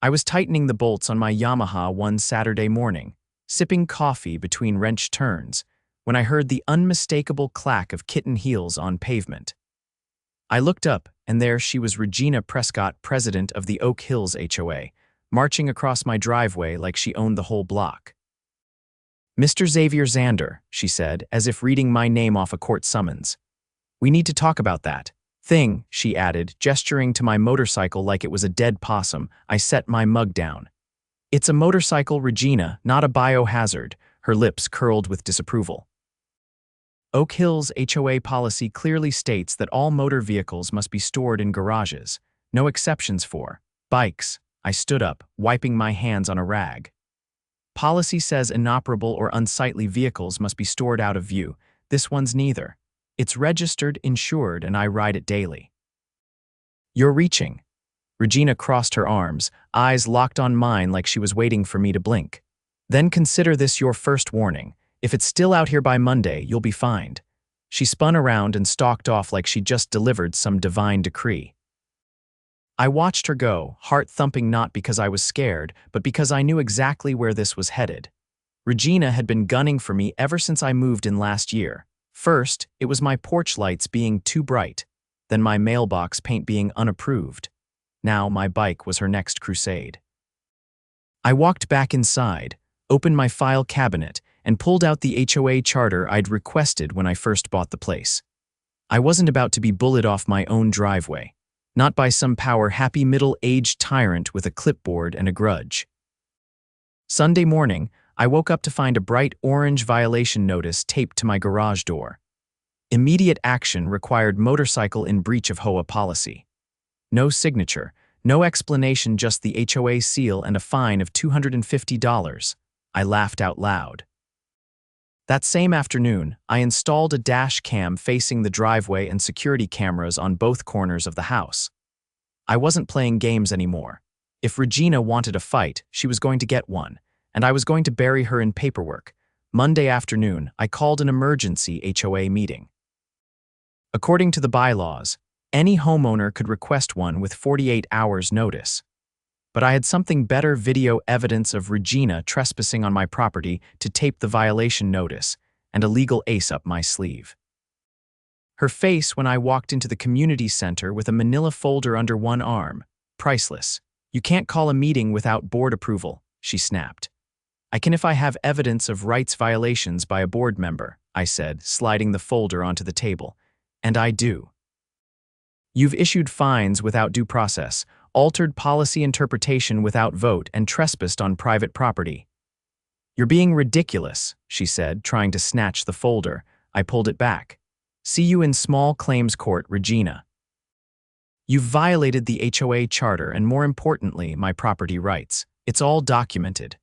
I was tightening the bolts on my Yamaha one Saturday morning, sipping coffee between wrench turns, when I heard the unmistakable clack of kitten heels on pavement. I looked up, and there she was, Regina Prescott, president of the Oak Hills HOA, marching across my driveway like she owned the whole block. "Mr. Xavier Zander," she said, as if reading my name off a court summons. "We need to talk about that thing," she added, gesturing to my motorcycle like it was a dead possum. I set my mug down. "It's a motorcycle, Regina, not a biohazard," her lips curled with disapproval. Oak Hills HOA policy clearly states that all motor vehicles must be stored in garages, no exceptions for bikes. I stood up, wiping my hands on a rag. Policy says inoperable or unsightly vehicles must be stored out of view. This one's neither. It's registered, insured, and I ride it daily. "You're reaching." Regina crossed her arms, eyes locked on mine like she was waiting for me to blink. "Then consider this your first warning. If it's still out here by Monday, you'll be fined." She spun around and stalked off like she'd just delivered some divine decree. I watched her go, heart thumping, not because I was scared, but because I knew exactly where this was headed. Regina had been gunning for me ever since I moved in last year. First, it was my porch lights being too bright, then my mailbox paint being unapproved. Now my bike was her next crusade. I walked back inside, opened my file cabinet, and pulled out the HOA charter I'd requested when I first bought the place. I wasn't about to be bullied off my own driveway, not by some power-happy middle-aged tyrant with a clipboard and a grudge. Sunday morning, I woke up to find a bright orange violation notice taped to my garage door. Immediate action required motorcycle in breach of HOA policy. No signature, no explanation, just the HOA seal and a fine of $250. I laughed out loud. That same afternoon, I installed a dash cam facing the driveway and security cameras on both corners of the house. I wasn't playing games anymore. If Regina wanted a fight, she was going to get one, and I was going to bury her in paperwork. Monday afternoon, I called an emergency HOA meeting. According to the bylaws, any homeowner could request one with 48 hours notice. But I had something better: video evidence of Regina trespassing on my property to tape the violation notice, and a legal ace up my sleeve. Her face when I walked into the community center with a manila folder under one arm. "Priceless. You can't call a meeting without board approval," she snapped. "I can if I have evidence of rights violations by a board member," I said, sliding the folder onto the table. "And I do. You've issued fines without due process, altered policy interpretation without vote, and trespassed on private property." "You're being ridiculous," she said, trying to snatch the folder. I pulled it back. "See you in small claims court, Regina. You've violated the HOA charter and, more importantly, my property rights. It's all documented."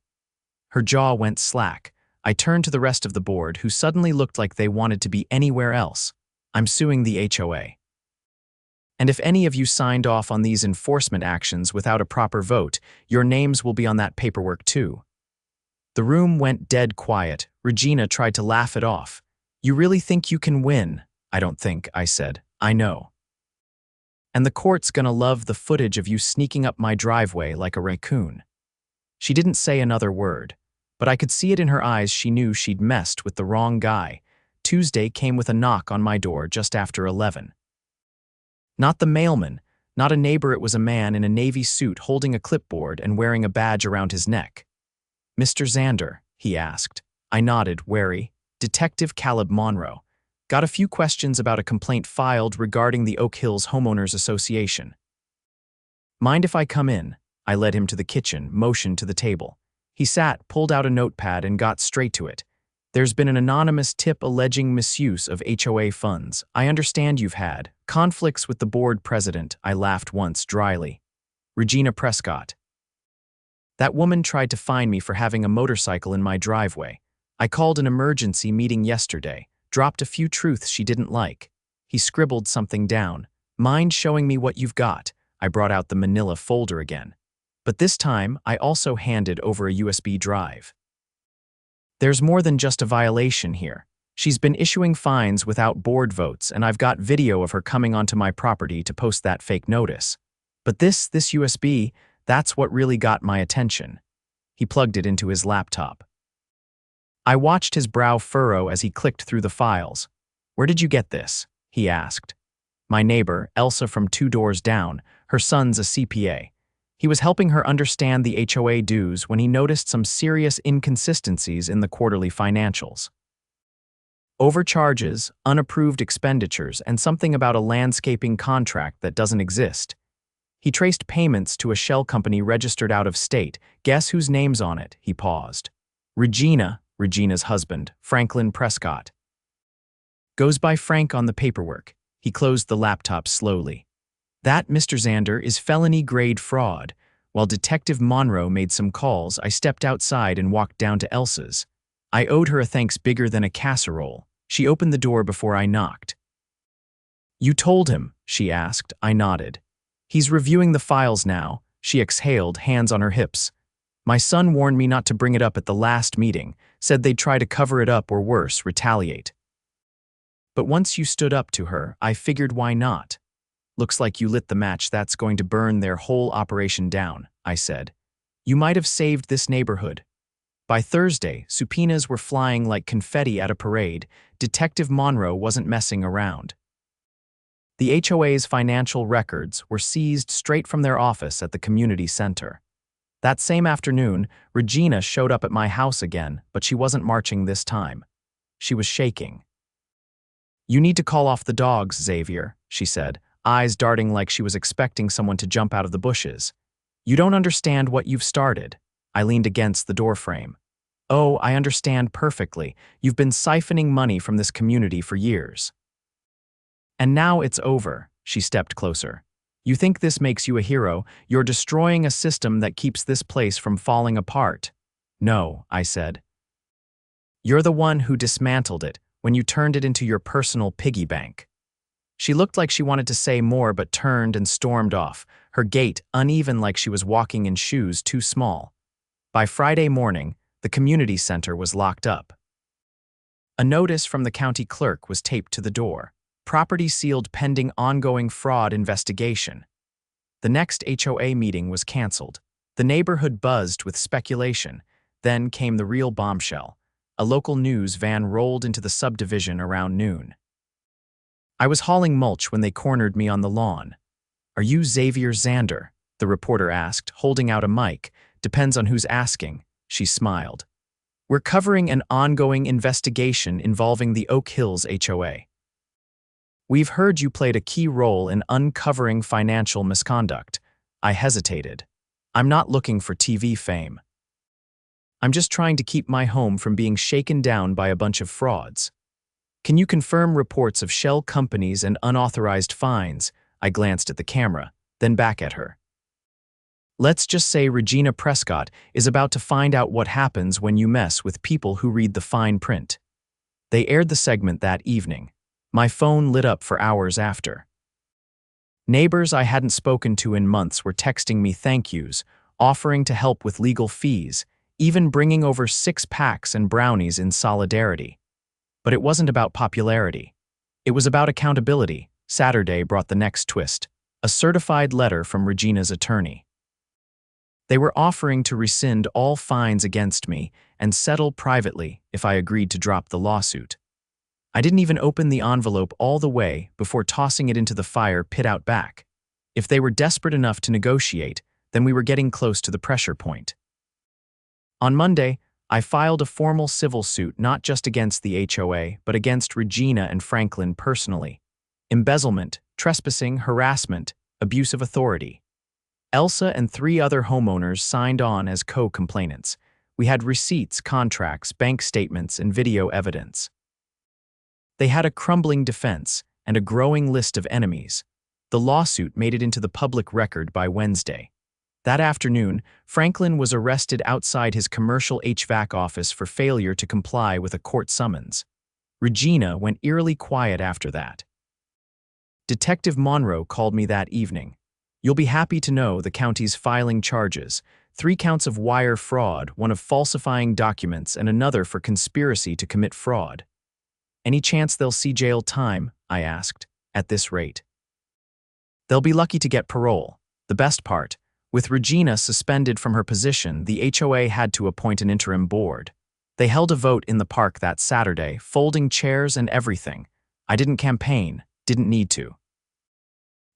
Her jaw went slack. I turned to the rest of the board, who suddenly looked like they wanted to be anywhere else. "I'm suing the HOA. And if any of you signed off on these enforcement actions without a proper vote, your names will be on that paperwork too." The room went dead quiet. Regina tried to laugh it off. "You really think you can win?" "I don't think," I said. "I know. And the court's gonna love the footage of you sneaking up my driveway like a raccoon." She didn't say another word, but I could see it in her eyes. She knew she'd messed with the wrong guy. Tuesday came with a knock on my door just after 11. Not the mailman, not a neighbor. It was a man in a navy suit holding a clipboard and wearing a badge around his neck. "Mr. Zander?" he asked. I nodded, wary. "Detective Caleb Monroe. Got a few questions about a complaint filed regarding the Oak Hills Homeowners Association." "Mind if I come in?" I led him to the kitchen, motioned to the table. He sat, pulled out a notepad, and got straight to it. "There's been an anonymous tip alleging misuse of HOA funds. I understand you've had conflicts with the board president." I laughed once, dryly. "Regina Prescott. That woman tried to fine me for having a motorcycle in my driveway. I called an emergency meeting yesterday, dropped a few truths she didn't like." He scribbled something down. "Mind showing me what you've got?" I brought out the manila folder again. But this time, I also handed over a USB drive. "There's more than just a violation here. She's been issuing fines without board votes, and I've got video of her coming onto my property to post that fake notice. But this USB, That's what really got my attention. He plugged it into his laptop. I watched his brow furrow as he clicked through the files. "Where did you get this?" he asked. My neighbor, Elsa from 2 doors down, her son's a CPA. He was helping her understand the HOA dues when he noticed some serious inconsistencies in the quarterly financials. Overcharges, unapproved expenditures, and something about a landscaping contract that doesn't exist. He traced payments to a shell company registered out of state. Guess whose name's on it? He paused. Regina's husband, Franklin Prescott. Goes by Frank on the paperwork. He closed the laptop slowly. That, Mr. Zander, is felony-grade fraud. While Detective Monroe made some calls, I stepped outside and walked down to Elsa's. I owed her a thanks bigger than a casserole. She opened the door before I knocked. "You told him?" she asked. I nodded. "He's reviewing the files now," she exhaled, hands on her hips. "My son warned me not to bring it up at the last meeting, said they'd try to cover it up or worse, retaliate. But once you stood up to her, I figured why not? Looks like you lit the match that's going to burn their whole operation down," I said. "You might have saved this neighborhood." By Thursday, subpoenas were flying like confetti at a parade. Detective Monroe wasn't messing around. The HOA's financial records were seized straight from their office at the community center. That same afternoon, Regina showed up at my house again, but she wasn't marching this time. She was shaking. "You need to call off the dogs, Xavier," she said, eyes darting like she was expecting someone to jump out of the bushes. "You don't understand what you've started." I leaned against the doorframe. "Oh, I understand perfectly. You've been siphoning money from this community for years. And now it's over." She stepped closer. "You think this makes you a hero? You're destroying a system that keeps this place from falling apart." "No," I said. "You're the one who dismantled it when you turned it into your personal piggy bank." She looked like she wanted to say more but turned and stormed off, her gait uneven like she was walking in shoes too small. By Friday morning, the community center was locked up. A notice from the county clerk was taped to the door. Property sealed pending ongoing fraud investigation. The next HOA meeting was canceled. The neighborhood buzzed with speculation. Then came the real bombshell. A local news van rolled into the subdivision around noon. I was hauling mulch when they cornered me on the lawn. "Are you Xavier Zander?" the reporter asked, holding out a mic. "Depends on who's asking," she smiled. "We're covering an ongoing investigation involving the Oak Hills HOA. We've heard you played a key role in uncovering financial misconduct." I hesitated. "I'm not looking for TV fame. I'm just trying to keep my home from being shaken down by a bunch of frauds. Can you confirm reports of shell companies and unauthorized fines?" I glanced at the camera, then back at her. "Let's just say Regina Prescott is about to find out what happens when you mess with people who read the fine print." They aired the segment that evening. My phone lit up for hours after. Neighbors I hadn't spoken to in months were texting me thank yous, offering to help with legal fees, even bringing over 6-packs and brownies in solidarity. But it wasn't about popularity. It was about accountability. Saturday brought the next twist, a certified letter from Regina's attorney. They were offering to rescind all fines against me and settle privately if I agreed to drop the lawsuit. I didn't even open the envelope all the way before tossing it into the fire pit out back. If they were desperate enough to negotiate, then we were getting close to the pressure point. On Monday, I filed a formal civil suit not just against the HOA, but against Regina and Franklin personally. Embezzlement, trespassing, harassment, abuse of authority. Elsa and 3 other homeowners signed on as co-complainants. We had receipts, contracts, bank statements, and video evidence. They had a crumbling defense and a growing list of enemies. The lawsuit made it into the public record by Wednesday. That afternoon, Franklin was arrested outside his commercial HVAC office for failure to comply with a court summons. Regina went eerily quiet after that. Detective Monroe called me that evening. "You'll be happy to know the county's filing charges, 3 counts of wire fraud, 1 of falsifying documents, and another for conspiracy to commit fraud." "Any chance they'll see jail time?" I asked. "At this rate?" "They'll be lucky to get parole. The best part, With Regina suspended from her position, the HOA had to appoint an interim board. They held a vote in the park that Saturday, folding chairs and everything. I didn't campaign, didn't need to.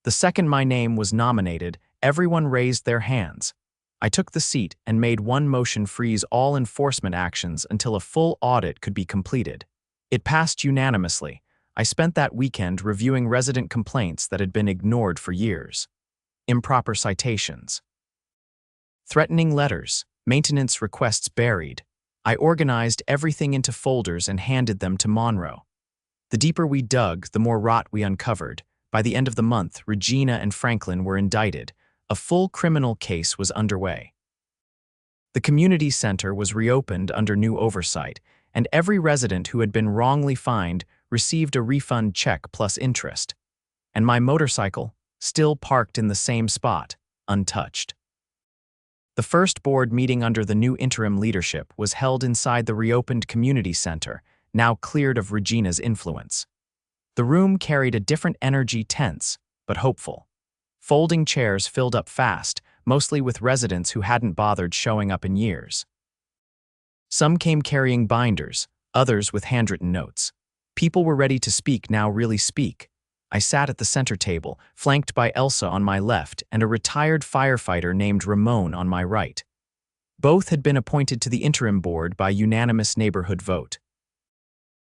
The second my name was nominated, everyone raised their hands. I took the seat and made one motion freeze all enforcement actions until a full audit could be completed. It passed unanimously. I spent that weekend reviewing resident complaints that had been ignored for years. Improper citations. Threatening letters, maintenance requests buried. I organized everything into folders and handed them to Monroe. The deeper we dug, the more rot we uncovered. By the end of the month, Regina and Franklin were indicted. A full criminal case was underway. The community center was reopened under new oversight, and every resident who had been wrongly fined received a refund check plus interest. And my motorcycle, still parked in the same spot, untouched. The first board meeting under the new interim leadership was held inside the reopened community center, now cleared of Regina's influence. The room carried a different energy, tense, but hopeful. Folding chairs filled up fast, mostly with residents who hadn't bothered showing up in years. Some came carrying binders, others with handwritten notes. People were ready to speak, now really speak. I sat at the center table, flanked by Elsa on my left and a retired firefighter named Ramon on my right. Both had been appointed to the interim board by unanimous neighborhood vote.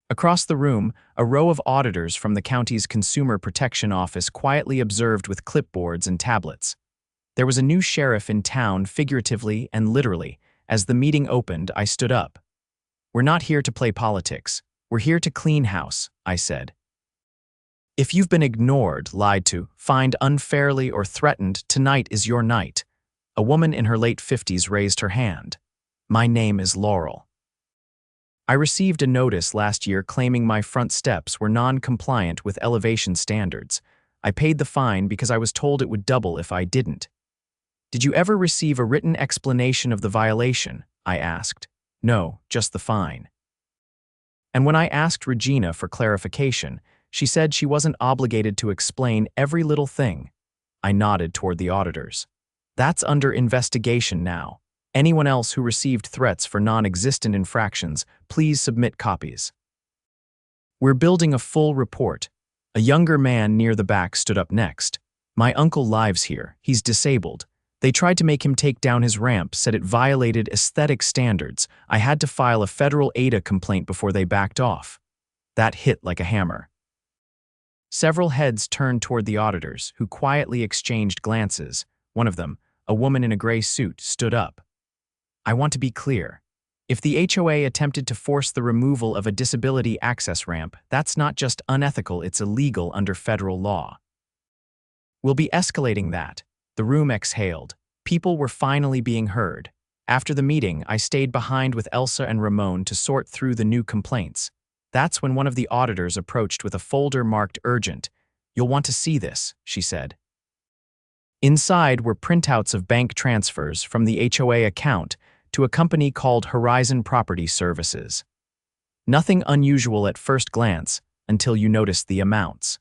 Across the room, a row of auditors from the county's Consumer Protection Office quietly observed with clipboards and tablets. There was a new sheriff in town, figuratively and literally. As the meeting opened, I stood up. "We're not here to play politics. We're here to clean house," I said. "If you've been ignored, lied to, fined unfairly, or threatened, tonight is your night." A woman in her late 50s raised her hand. "My name is Laurel. I received a notice last year claiming my front steps were non-compliant with elevation standards. I paid the fine because I was told it would double if I didn't." "Did you ever receive a written explanation of the violation?" I asked. "No, just the fine." And when I asked Regina for clarification, she said she wasn't obligated to explain every little thing. I nodded toward the auditors. "That's under investigation now. Anyone else who received threats for non-existent infractions, please submit copies." "We're building a full report." A younger man near the back stood up next. "My uncle lives here. He's disabled. They tried to make him take down his ramp, said it violated aesthetic standards. I had to file a federal ADA complaint before they backed off." That hit like a hammer. Several heads turned toward the auditors, who quietly exchanged glances. One of them, a woman in a gray suit, stood up. "I want to be clear. If the HOA attempted to force the removal of a disability access ramp, that's not just unethical, it's illegal under federal law. We'll be escalating that." The room exhaled. People were finally being heard. After the meeting, I stayed behind with Elsa and Ramon to sort through the new complaints. That's when one of the auditors approached with a folder marked urgent. "You'll want to see this," she said. Inside were printouts of bank transfers from the HOA account to a company called Horizon Property Services. Nothing unusual at first glance until you noticed the amounts.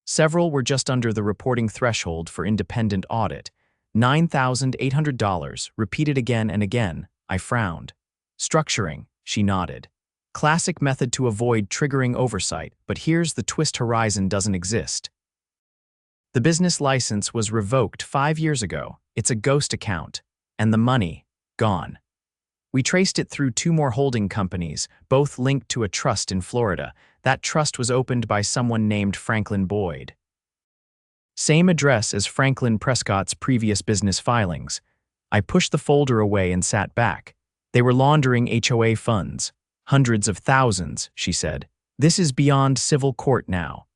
Several were just under the reporting threshold for independent audit. $9,800, repeated again and again. I frowned. "Structuring," she nodded. "Classic method to avoid triggering oversight, but here's the twist: Horizon doesn't exist. The business license was revoked 5 years ago. It's a ghost account. And the money, gone." We traced it through 2 more holding companies, both linked to a trust in Florida. That trust was opened by someone named Franklin Boyd. Same address as Regina Prescott's previous business filings. I pushed the folder away and sat back. "They were laundering HOA funds. Hundreds of thousands," she said. "This is beyond civil court now.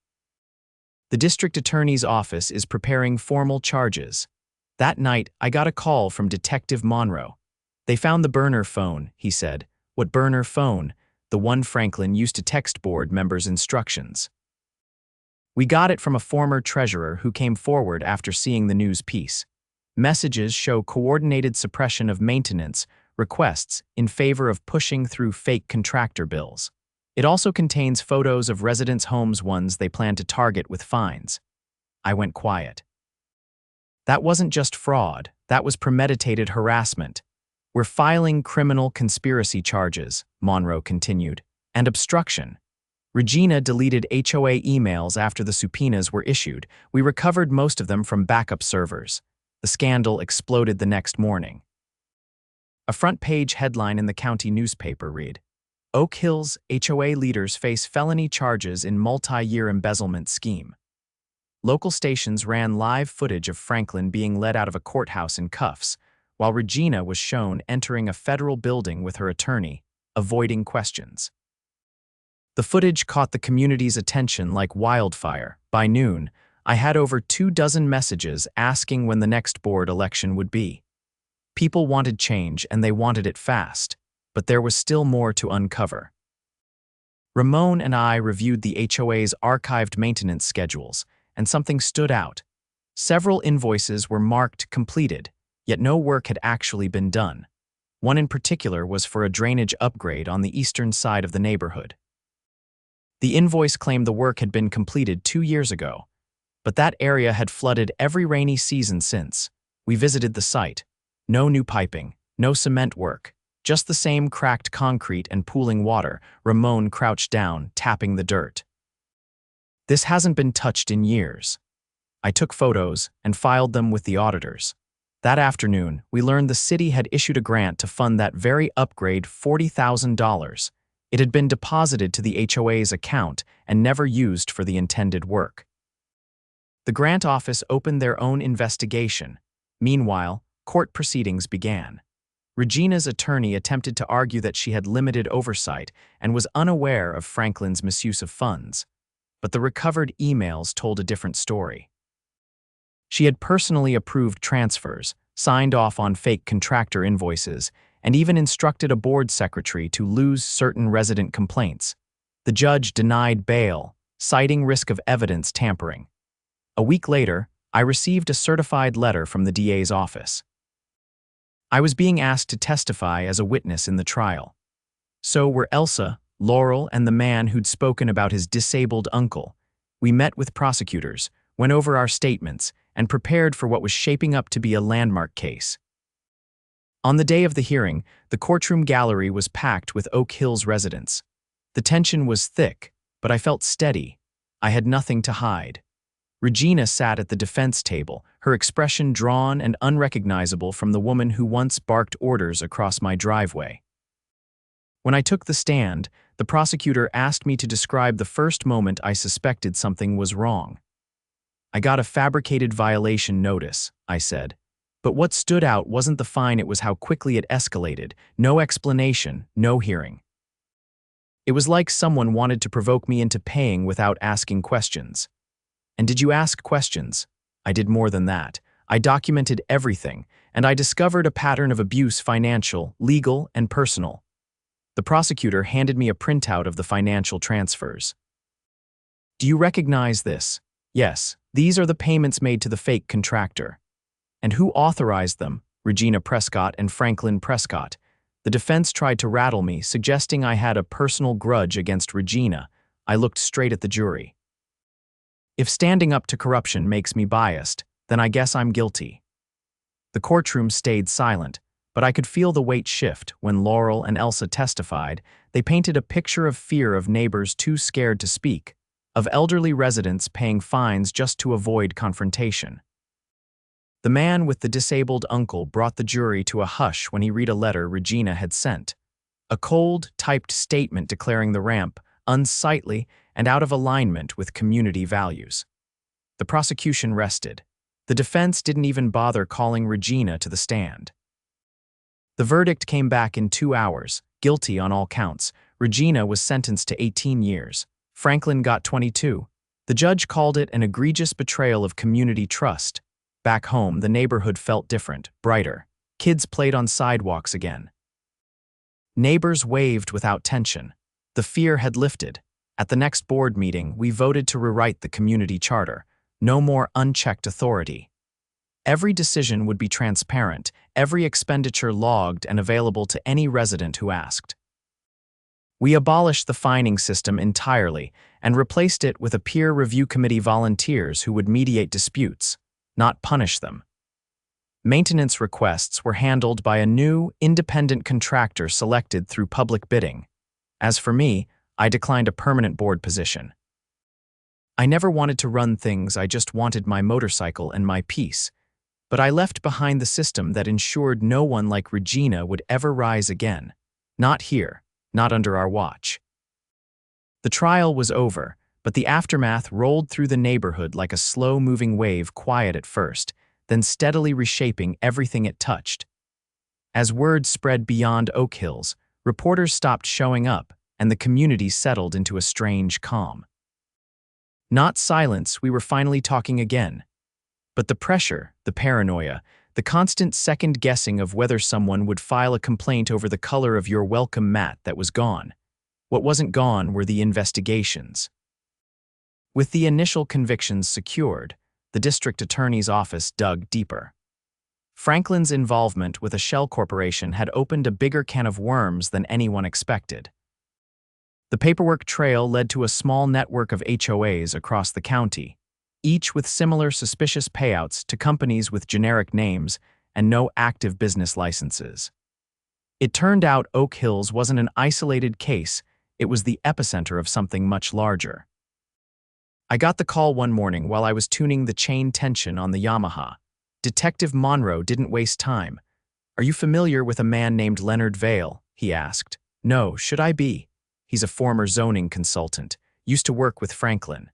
The district attorney's office is preparing formal charges." That night, I got a call from Detective Monroe. "They found the burner phone," he said. "What burner phone?" "The one Franklin used to text board members instructions." We got it from a former treasurer who came forward after seeing the news piece. Messages show coordinated suppression of maintenance requests in favor of pushing through fake contractor bills. It also contains photos of residents' homes, ones they plan to target with fines. I went quiet. That wasn't just fraud, that was premeditated harassment. We're filing criminal conspiracy charges, Monroe continued, and obstruction. Regina deleted HOA emails after the subpoenas were issued. We recovered most of them from backup servers. The scandal exploded the next morning. A front-page headline in the county newspaper read, Oak Hills HOA leaders face felony charges in multi-year embezzlement scheme. Local stations ran live footage of Franklin being led out of a courthouse in cuffs, while Regina was shown entering a federal building with her attorney, avoiding questions. The footage caught the community's attention like wildfire. By noon, I had over 24 messages asking when the next board election would be. People wanted change and they wanted it fast, but there was still more to uncover. Ramon and I reviewed the HOA's archived maintenance schedules, and something stood out. Several invoices were marked completed, yet no work had actually been done. One in particular was for a drainage upgrade on the eastern side of the neighborhood. The invoice claimed the work had been completed 2 years ago, but that area had flooded every rainy season since. We visited the site. No new piping, no cement work, just the same cracked concrete and pooling water. Ramon crouched down, tapping the dirt. This hasn't been touched in years. I took photos and filed them with the auditors. That afternoon, we learned the city had issued a grant to fund that very upgrade, $40,000. It had been deposited to the HOA's account and never used for the intended work. The grant office opened their own investigation. Meanwhile, court proceedings began. Regina's attorney attempted to argue that she had limited oversight and was unaware of Franklin's misuse of funds. But the recovered emails told a different story. She had personally approved transfers, signed off on fake contractor invoices, and even instructed a board secretary to lose certain resident complaints. The judge denied bail, citing risk of evidence tampering. A week later, I received a certified letter from the DA's office. I was being asked to testify as a witness in the trial. So were Elsa, Laurel, and the man who'd spoken about his disabled uncle. We met with prosecutors, went over our statements, and prepared for what was shaping up to be a landmark case. On the day of the hearing, the courtroom gallery was packed with Oak Hills residents. The tension was thick, but I felt steady. I had nothing to hide. Regina sat at the defense table, her expression drawn and unrecognizable from the woman who once barked orders across my driveway. When I took the stand, the prosecutor asked me to describe the first moment I suspected something was wrong. I got a fabricated violation notice, I said. But what stood out wasn't the fine, it was how quickly it escalated. No explanation, no hearing. It was like someone wanted to provoke me into paying without asking questions. And did you ask questions? I did more than that. I documented everything, and I discovered a pattern of abuse, financial, legal, and personal. The prosecutor handed me a printout of the financial transfers. Do you recognize this? Yes, these are the payments made to the fake contractor. And who authorized them? Regina Prescott and Franklin Prescott. The defense tried to rattle me, suggesting I had a personal grudge against Regina. I looked straight at the jury. If standing up to corruption makes me biased, then I guess I'm guilty. The courtroom stayed silent, but I could feel the weight shift when Laurel and Elsa testified. They painted a picture of fear, of neighbors too scared to speak, of elderly residents paying fines just to avoid confrontation. The man with the disabled uncle brought the jury to a hush when he read a letter Regina had sent. A cold, typed statement declaring the ramp unsightly and out of alignment with community values. The prosecution rested. The defense didn't even bother calling Regina to the stand. The verdict came back in 2 hours, guilty on all counts. Regina was sentenced to 18 years. Franklin got 22. The judge called it an egregious betrayal of community trust. Back home, the neighborhood felt different, brighter. Kids played on sidewalks again. Neighbors waved without tension. The fear had lifted. At the next board meeting, we voted to rewrite the community charter. No more unchecked authority. Every decision would be transparent, every expenditure logged and available to any resident who asked. We abolished the fining system entirely and replaced it with a peer review committee, volunteers who would mediate disputes, not punish them. Maintenance requests were handled by a new, independent contractor selected through public bidding. As for me, I declined a permanent board position. I never wanted to run things, I just wanted my motorcycle and my peace. But I left behind the system that ensured no one like Regina would ever rise again. Not here, not under our watch. The trial was over, but the aftermath rolled through the neighborhood like a slow-moving wave, quiet at first, then steadily reshaping everything it touched. As word spread beyond Oak Hills, reporters stopped showing up, and the community settled into a strange calm. Not silence, we were finally talking again. But the pressure, the paranoia, the constant second-guessing of whether someone would file a complaint over the color of your welcome mat, that was gone. What wasn't gone were the investigations. With the initial convictions secured, the district attorney's office dug deeper. Franklin's involvement with a shell corporation had opened a bigger can of worms than anyone expected. The paperwork trail led to a small network of HOAs across the county, each with similar suspicious payouts to companies with generic names and no active business licenses. It turned out Oak Hills wasn't an isolated case, it was the epicenter of something much larger. I got the call one morning while I was tuning the chain tension on the Yamaha. Detective Monroe didn't waste time. "Are you familiar with a man named Leonard Vale?" he asked. "No, should I be?" He's a former zoning consultant, used to work with Franklin.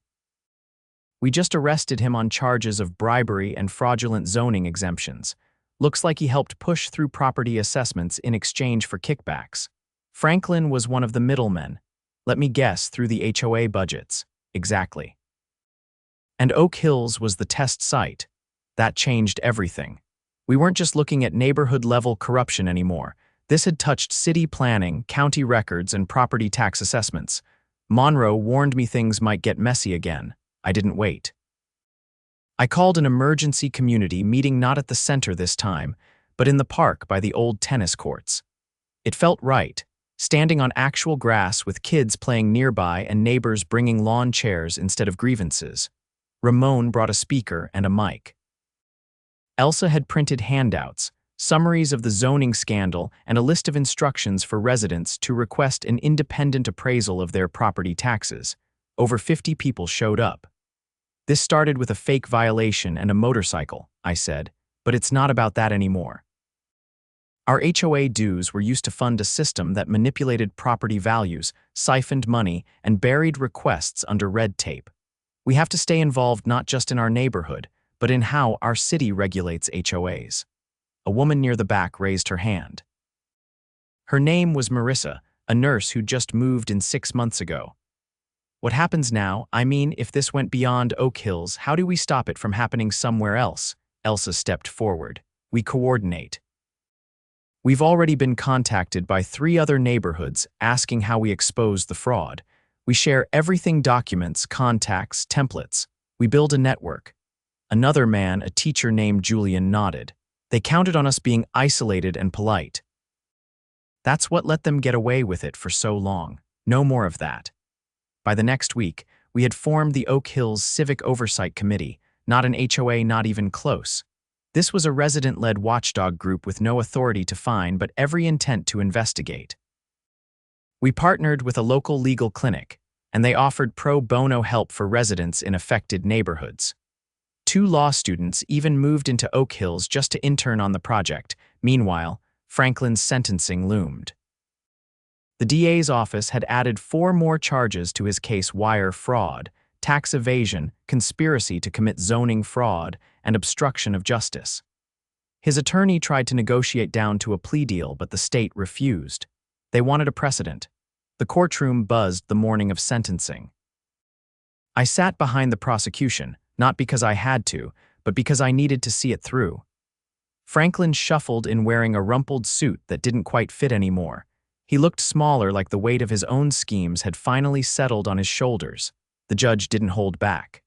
"We just arrested him on charges of bribery and fraudulent zoning exemptions. Looks like he helped push through property assessments in exchange for kickbacks. Franklin was one of the middlemen. Let me guess, through the HOA budgets." "Exactly." And Oak Hills was the test site. That changed everything. We weren't just looking at neighborhood-level corruption anymore. This had touched city planning, county records, and property tax assessments. Monroe warned me things might get messy again. I didn't wait. I called an emergency community meeting, not at the center this time, but in the park by the old tennis courts. It felt right, standing on actual grass with kids playing nearby and neighbors bringing lawn chairs instead of grievances. Ramon brought a speaker and a mic. Elsa had printed handouts, summaries of the zoning scandal, and a list of instructions for residents to request an independent appraisal of their property taxes. Over 50 people showed up. "This started with a fake violation and a motorcycle," I said, "but it's not about that anymore. Our HOA dues were used to fund a system that manipulated property values, siphoned money, and buried requests under red tape. We have to stay involved not just in our neighborhood, but in how our city regulates HOAs." A woman near the back raised her hand. Her name was Marissa, a nurse who just moved in 6 months ago. "What happens now? I mean, if this went beyond Oak Hills, how do we stop it from happening somewhere else?" Elsa stepped forward. "We coordinate. We've already been contacted by 3 other neighborhoods asking how we expose the fraud. We share everything: documents, contacts, templates. We build a network." Another man, a teacher named Julian, nodded. "They counted on us being isolated and polite. That's what let them get away with it for so long. No more of that." By the next week, we had formed the Oak Hills Civic Oversight Committee, not an HOA, not even close. This was a resident-led watchdog group with no authority to fine but every intent to investigate. We partnered with a local legal clinic, and they offered pro bono help for residents in affected neighborhoods. 2 law students even moved into Oak Hills just to intern on the project. Meanwhile, Franklin's sentencing loomed. The DA's office had added 4 more charges to his case: wire fraud, tax evasion, conspiracy to commit zoning fraud, and obstruction of justice. His attorney tried to negotiate down to a plea deal, but the state refused. They wanted a precedent. The courtroom buzzed the morning of sentencing. I sat behind the prosecution, not because I had to, but because I needed to see it through. Franklin shuffled in wearing a rumpled suit that didn't quite fit anymore. He looked smaller, like the weight of his own schemes had finally settled on his shoulders. The judge didn't hold back.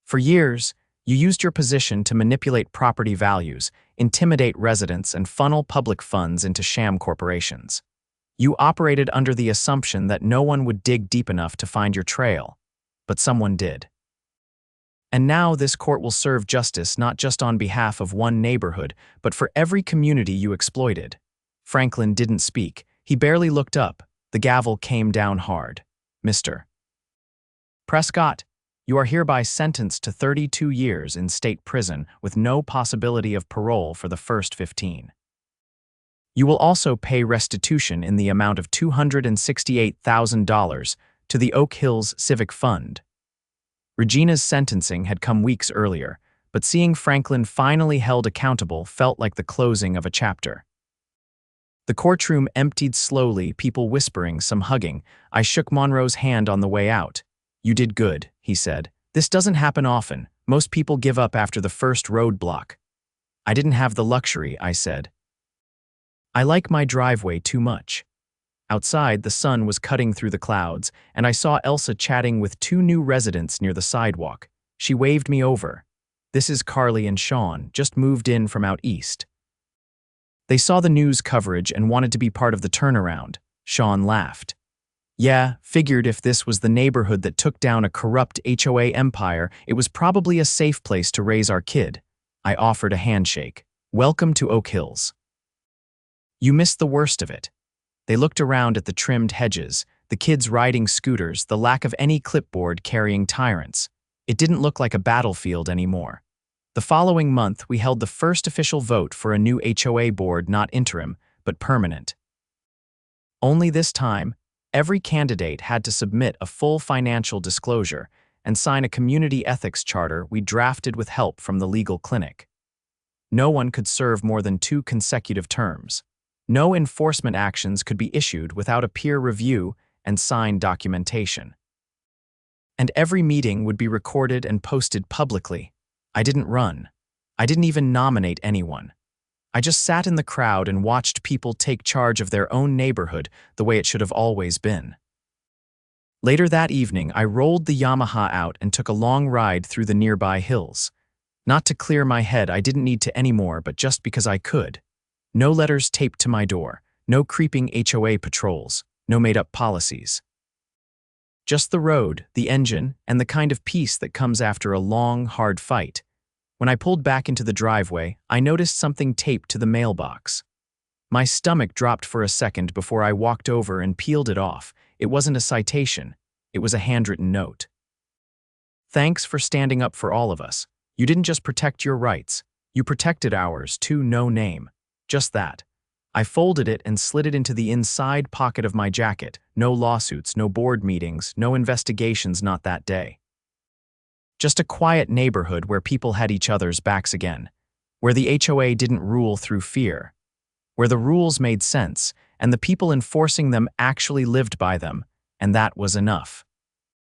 "For years, you used your position to manipulate property values, intimidate residents, and funnel public funds into sham corporations. You operated under the assumption that no one would dig deep enough to find your trail, but someone did. And now this court will serve justice not just on behalf of one neighborhood, but for every community you exploited. Franklin didn't speak. He barely looked up. The gavel came down hard. Mr. Prescott, you are hereby sentenced to 32 years in state prison with no possibility of parole for the first 15. You will also pay restitution in the amount of $268,000 to the Oak Hills Civic Fund. Regina's sentencing had come weeks earlier, but seeing Franklin finally held accountable felt like the closing of a chapter. The courtroom emptied slowly, people whispering, some hugging. I shook Monroe's hand on the way out. You did good, he said. This doesn't happen often. Most people give up after the first roadblock. I didn't have the luxury, I said. I like my driveway too much. Outside, the sun was cutting through the clouds, and I saw Elsa chatting with two new residents near the sidewalk. She waved me over. This is Carly and Sean, just moved in from out east. They saw the news coverage and wanted to be part of the turnaround. Sean laughed. Yeah, figured if this was the neighborhood that took down a corrupt HOA empire, it was probably a safe place to raise our kid. I offered a handshake. Welcome to Oak Hills. You missed the worst of it. They looked around at the trimmed hedges, the kids riding scooters, the lack of any clipboard carrying tyrants. It didn't look like a battlefield anymore. The following month, we held the first official vote for a new HOA board, not interim, but permanent. Only this time, every candidate had to submit a full financial disclosure and sign a community ethics charter we drafted with help from the legal clinic. No one could serve more than 2 consecutive terms. No enforcement actions could be issued without a peer review and signed documentation. And every meeting would be recorded and posted publicly. I didn't run. I didn't even nominate anyone. I just sat in the crowd and watched people take charge of their own neighborhood the way it should have always been. Later that evening, I rolled the Yamaha out and took a long ride through the nearby hills. Not to clear my head, I didn't need to anymore, but just because I could. No letters taped to my door, no creeping HOA patrols, no made-up policies. Just the road, the engine, and the kind of peace that comes after a long, hard fight. When I pulled back into the driveway, I noticed something taped to the mailbox. My stomach dropped for a second before I walked over and peeled it off. It wasn't a citation. It was a handwritten note. Thanks for standing up for all of us. You didn't just protect your rights. You protected ours, too, no name. Just that. I folded it and slid it into the inside pocket of my jacket. No lawsuits, no board meetings, no investigations, not that day. Just a quiet neighborhood where people had each other's backs again, where the HOA didn't rule through fear, where the rules made sense and the people enforcing them actually lived by them, and that was enough.